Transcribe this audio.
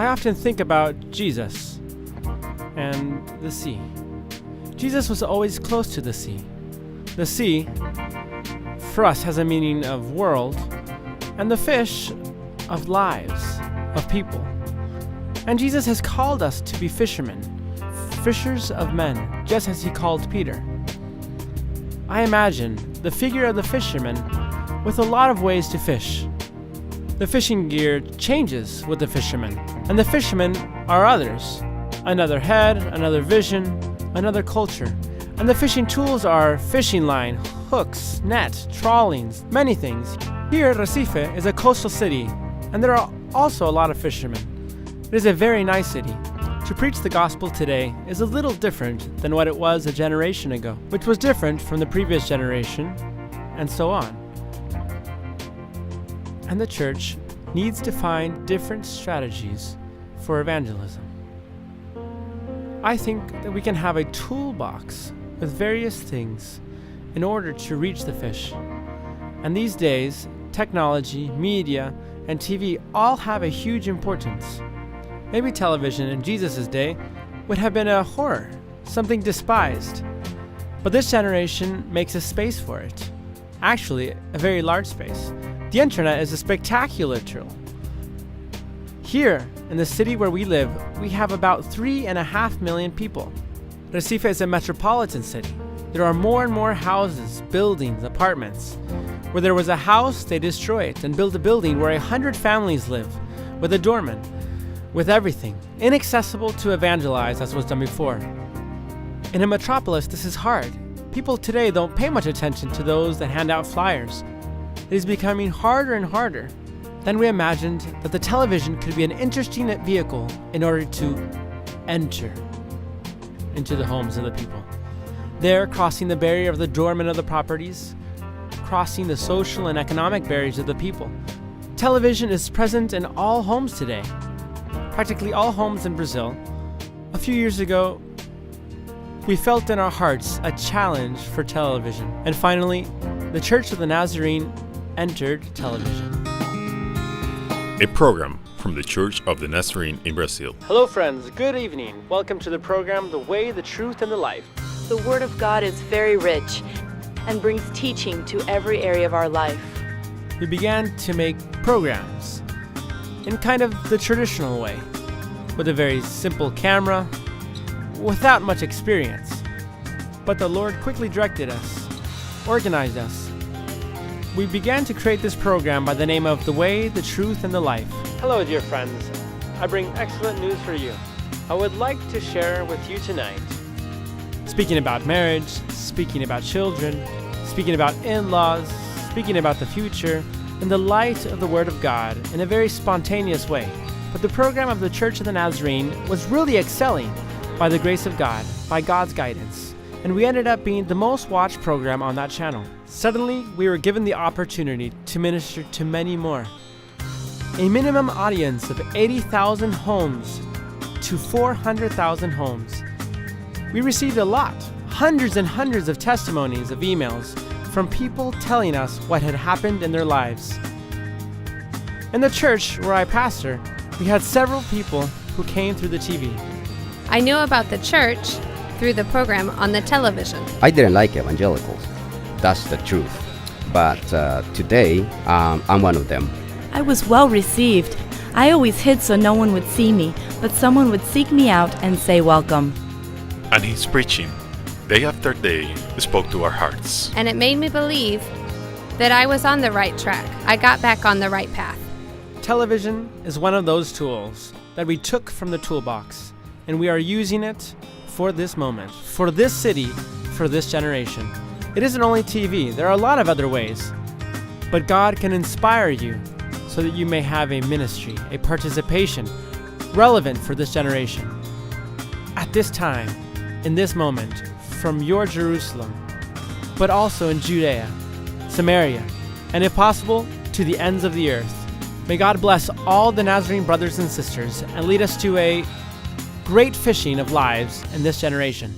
I often think about Jesus and the sea. Jesus was always close to the sea. The sea, for us, has a meaning of world, and the fish of lives, of people. And Jesus has called us to be fishermen, fishers of men, just as he called Peter. I imagine the figure of the fisherman with a lot of ways to fish. The fishing gear changes with the fisherman, and the fishermen are others. Another head, another vision, another culture. And the fishing tools are fishing line, hooks, net, trawlings, many things. Here, Recife is a coastal city, and there are also a lot of fishermen. It is a very nice city. To preach the gospel today is a little different than what it was a generation ago, which was different from the previous generation, and so on. And the church needs to find different strategies for evangelism. I think that we can have a toolbox with various things in order to reach the fish. And these days, technology, media, and TV all have a huge importance. Maybe television in Jesus' day would have been a horror, something despised. But this generation makes a space for it. Actually, a very large space. The internet is a spectacular tool. Here, in the city where we live, we have about 3.5 million people. Recife is a metropolitan city. There are more and more houses, buildings, apartments. Where there was a house, they destroy it and build a building where 100 families live, with a doorman, with everything, inaccessible to evangelize as was done before. In a metropolis, this is hard. People today don't pay much attention to those that hand out flyers. It is becoming harder and harder. Then we imagined that the television could be an interesting vehicle in order to enter into the homes of the people. There, crossing the barrier of the doorman of the properties, crossing the social and economic barriers of the people. Television is present in all homes today. Practically all homes in Brazil. A few years ago, we felt in our hearts a challenge for television. And finally, the Church of the Nazarene entered television. A program from the Church of the Nazarene in Brazil. Hello friends, good evening. Welcome to the program, The Way, the Truth, and the Life. The Word of God is very rich and brings teaching to every area of our life. We began to make programs in kind of the traditional way, with a very simple camera, without much experience. But the Lord quickly directed us, organized us. We began to create this program by the name of The Way, the Truth, and the Life. Hello, dear friends. I bring excellent news for you. I would like to share with you tonight. Speaking about marriage, speaking about children, speaking about in-laws, speaking about the future, in the light of the Word of God, in a very spontaneous way. But the program of the Church of the Nazarene was really excelling by the grace of God, by God's guidance. And we ended up being the most watched program on that channel. Suddenly, we were given the opportunity to minister to many more. A minimum audience of 80,000 homes to 400,000 homes. We received a lot, hundreds and hundreds of testimonies of emails from people telling us what had happened in their lives. In the church where I pastor, we had several people who came through the TV. I knew about the church through the program on the television. I didn't like evangelicals, that's the truth. But today, I'm one of them. I was well received. I always hid so no one would see me, but someone would seek me out and say welcome. And his preaching, day after day, spoke to our hearts. And it made me believe that I was on the right track. I got back on the right path. Television is one of those tools that we took from the toolbox, and we are using it for this moment, for this city, for this generation. It isn't only TV, there are a lot of other ways. But God can inspire you so that you may have a ministry, a participation, relevant for this generation. At this time, in this moment, from your Jerusalem, but also in Judea, Samaria, and if possible, to the ends of the earth. May God bless all the Nazarene brothers and sisters and lead us to a great fishing of lives in this generation.